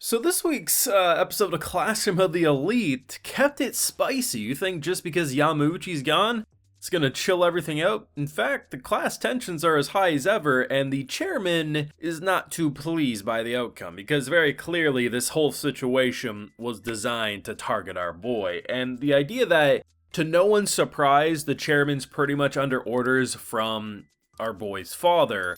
So this week's episode of Classroom of the Elite kept it spicy. You think just because Yamauchi's gone, it's gonna chill everything out? In fact, the class tensions are as high as ever, and the chairman is not too pleased by the outcome, because very clearly this whole situation was designed to target our boy. And the idea that, to no one's surprise, the chairman's pretty much under orders from our boy's father.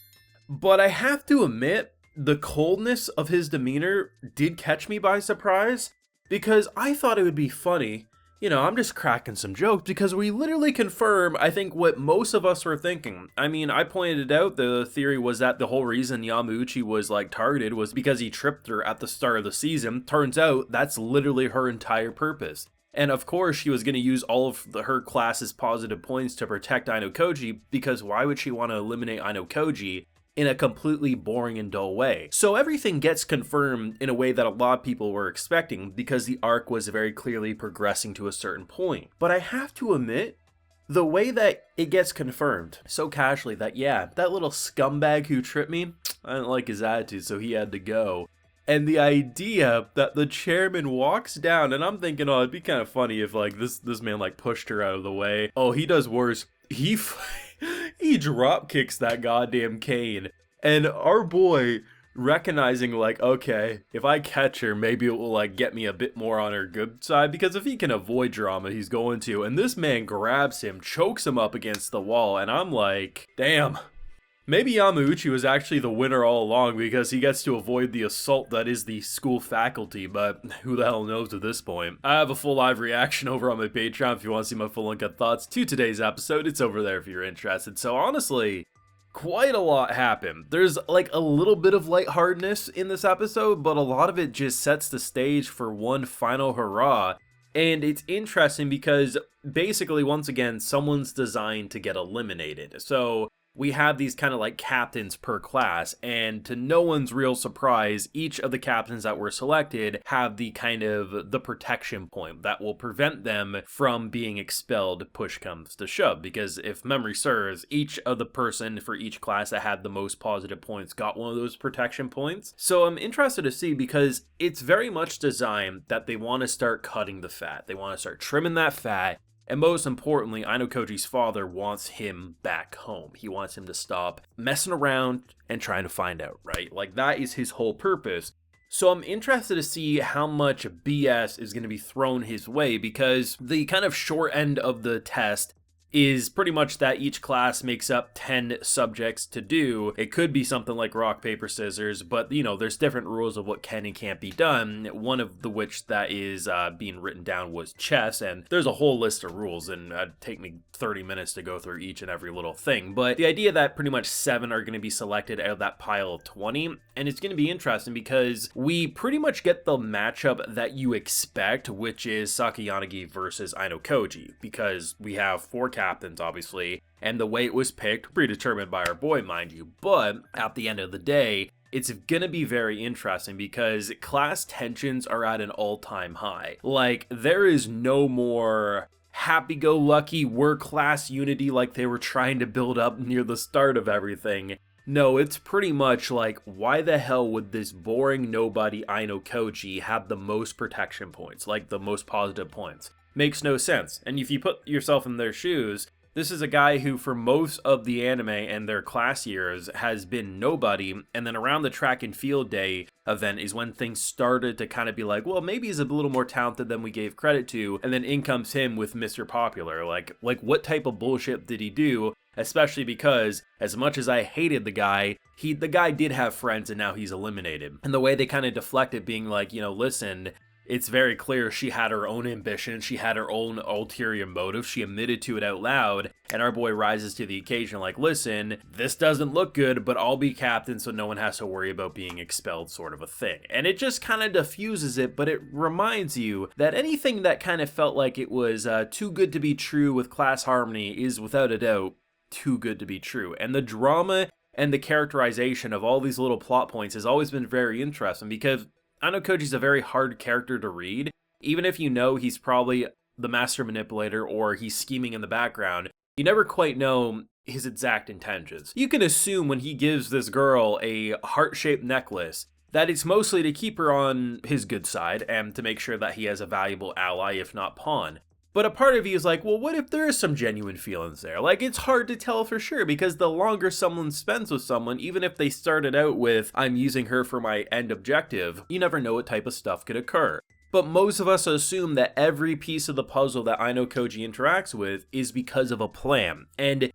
But I have to admit, the coldness of his demeanor did catch me by surprise, because I thought it would be funny. I'm just cracking some jokes because we literally confirm, I think, what most of us were thinking. I mean, I pointed it out, the theory was that the whole reason Yamauchi was targeted was because he tripped her at the start of the season. Turns out that's literally her entire purpose. And of course, she was going to use all of her class's positive points to protect Ayanokoji, because why would she want to eliminate Ayanokoji in a completely boring and dull way? So everything gets confirmed in a way that a lot of people were expecting, because the arc was very clearly progressing to a certain point. But I have to admit, the way that it gets confirmed so casually that, yeah, that little scumbag who tripped me, I didn't like his attitude, so he had to go. And the idea that the chairman walks down, and I'm thinking, oh, it'd be kind of funny if this man pushed her out of the way. Oh, he does worse. He drop kicks that goddamn cane, and our boy, recognizing okay, if I catch her, maybe it will get me a bit more on her good side, because if he can avoid drama, he's going to. And this man grabs him, chokes him up against the wall, and I'm like, damn. Maybe Yamauchi was actually the winner all along, because he gets to avoid the assault that is the school faculty, but who the hell knows at this point. I have a full live reaction over on my Patreon if you want to see my full uncut thoughts to today's episode. It's over there if you're interested. So honestly, quite a lot happened. There's a little bit of lightheartedness in this episode, but a lot of it just sets the stage for one final hurrah. And it's interesting because basically, once again, someone's designed to get eliminated. So we have these kind of captains per class, and to no one's real surprise, each of the captains that were selected have the the protection point that will prevent them from being expelled if push comes to shove. Because if memory serves, each of the person for each class that had the most positive points got one of those protection points. So I'm interested to see, because it's very much designed that they want to start cutting the fat. They want to start trimming that fat. And most importantly, Ayanokoji's father wants him back home. He wants him to stop messing around and trying to find out, right? That is his whole purpose. So I'm interested to see how much BS is going to be thrown his way, because the kind of short end of the test is pretty much that each class makes up 10 subjects to do. It could be something like rock, paper, scissors, but there's different rules of what can and can't be done. One of the which that is being written down was chess, and there's a whole list of rules, and it'd take me 30 minutes to go through each and every little thing. But the idea that pretty much 7 are going to be selected out of that pile of 20, and it's going to be interesting because we pretty much get the matchup that you expect, which is Sakayanagi versus Ayanokoji, because we have 4 captains, obviously, and the way it was picked, predetermined by our boy, mind you, but at the end of the day, it's gonna be very interesting because class tensions are at an all-time high. There is no more happy-go-lucky work-class unity like they were trying to build up near the start of everything. No, it's pretty much why the hell would this boring nobody Ayanokoji have the most protection points, the most positive points? Makes no sense. And if you put yourself in their shoes, this is a guy who for most of the anime and their class years has been nobody, and then around the track and field day event is when things started to kind of be well, maybe he's a little more talented than we gave credit to, and then in comes him with Mr. Popular. What type of bullshit did he do? Especially because, as much as I hated the guy did have friends, and now he's eliminated. And the way they kind of deflected, being listen, it's very clear she had her own ambition, she had her own ulterior motive, she admitted to it out loud, and our boy rises to the occasion listen, this doesn't look good, but I'll be captain so no one has to worry about being expelled, sort of a thing. And it just kind of diffuses it, but it reminds you that anything that kind of felt like it was too good to be true with class harmony is without a doubt too good to be true. And the drama and the characterization of all these little plot points has always been very interesting, because Ayanokoji's a very hard character to read. Even if you know he's probably the master manipulator or he's scheming in the background, you never quite know his exact intentions. You can assume when he gives this girl a heart-shaped necklace that it's mostly to keep her on his good side and to make sure that he has a valuable ally, if not pawn. But a part of you is like, well, what if there is some genuine feelings there? Like, it's hard to tell for sure, because the longer someone spends with someone, even if they started out with, I'm using her for my end objective, you never know what type of stuff could occur. But most of us assume that every piece of the puzzle that Ayanokoji interacts with is because of a plan. And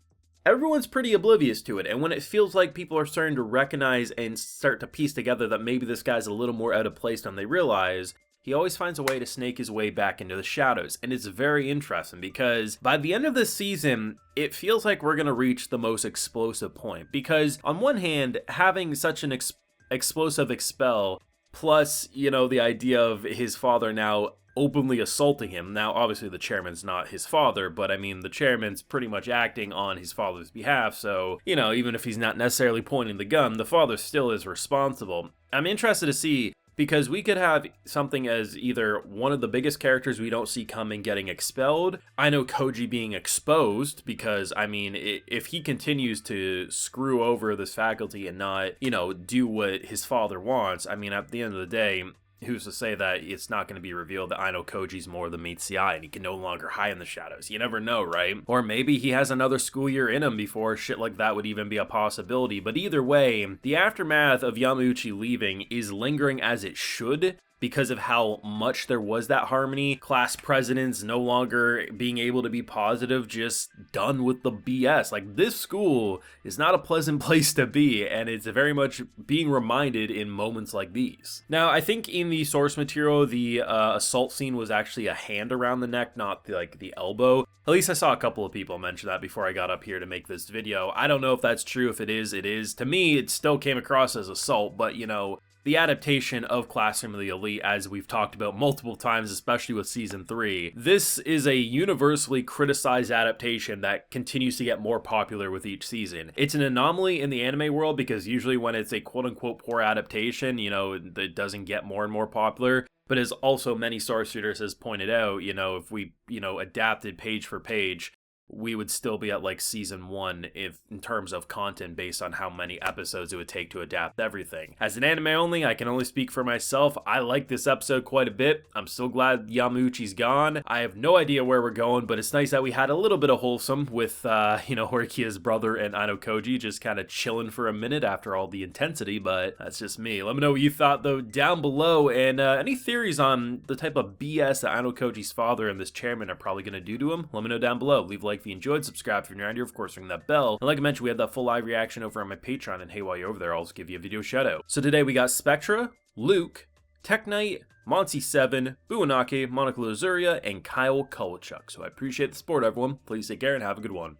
everyone's pretty oblivious to it, and when it feels like people are starting to recognize and start to piece together that maybe this guy's a little more out of place than they realize, he always finds a way to snake his way back into the shadows. And it's very interesting because by the end of this season, it feels like we're going to reach the most explosive point. Because on one hand, having such an explosive expel, plus, you know, the idea of his father now openly assaulting him. Now, obviously, the chairman's not his father, but I mean, the chairman's pretty much acting on his father's behalf, so, you know, even if he's not necessarily pointing the gun, the father still is responsible. I'm interested to see, because we could have something as either one of the biggest characters we don't see coming getting expelled, Ayanokoji being exposed, because, I mean, if he continues to screw over this faculty and not, you know, do what his father wants, I mean, at the end of the day, who's to say that it's not going to be revealed that Ayanokoji's more than meets the eye and he can no longer hide in the shadows? You never know, right? Or maybe he has another school year in him before shit like that would even be a possibility. But either way, the aftermath of Yamauchi leaving is lingering as it should, because of how much there was that harmony. Class presidents no longer being able to be positive, just done with the BS. Like, this school is not a pleasant place to be, and it's very much being reminded in moments like these. Now, I think in the source material, the assault scene was actually a hand around the neck, not the elbow. At least I saw a couple of people mention that before I got up here to make this video. I don't know if that's true. If it is, it is. To me, it still came across as assault, but, you know, the adaptation of Classroom of the Elite, as we've talked about multiple times, especially with Season 3, this is a universally criticized adaptation that continues to get more popular with each season. It's an anomaly in the anime world because usually when it's a quote-unquote poor adaptation, you know, it doesn't get more and more popular. But as also many source readers has pointed out, you know, if we, you know, adapted page for page, we would still be at like season 1 if in terms of content based on how many episodes it would take to adapt everything. As an anime only, I can only speak for myself. I like this episode quite a bit. I'm so glad Yamauchi's gone. I have no idea where we're going, but it's nice that we had a little bit of wholesome with, you know, Horikya's brother and Ayanokoji just kind of chilling for a minute after all the intensity, but that's just me. Let me know what you thought though down below, and any theories on the type of BS that Ayanokoji's father and this chairman are probably going to do to him. Let me know down below. Leave a like if you enjoyed, subscribe if you're new around here, of course ring that bell, and like I mentioned, we had that full live reaction over on my Patreon, and hey, while you're over there, I'll also give you a video shout out. So today we got Spectra, Luke, Tech Knight, Monty7, Buanake, Monica Lazuria, and Kyle Kulachuk. So I appreciate the support, everyone. Please take care and have a good one.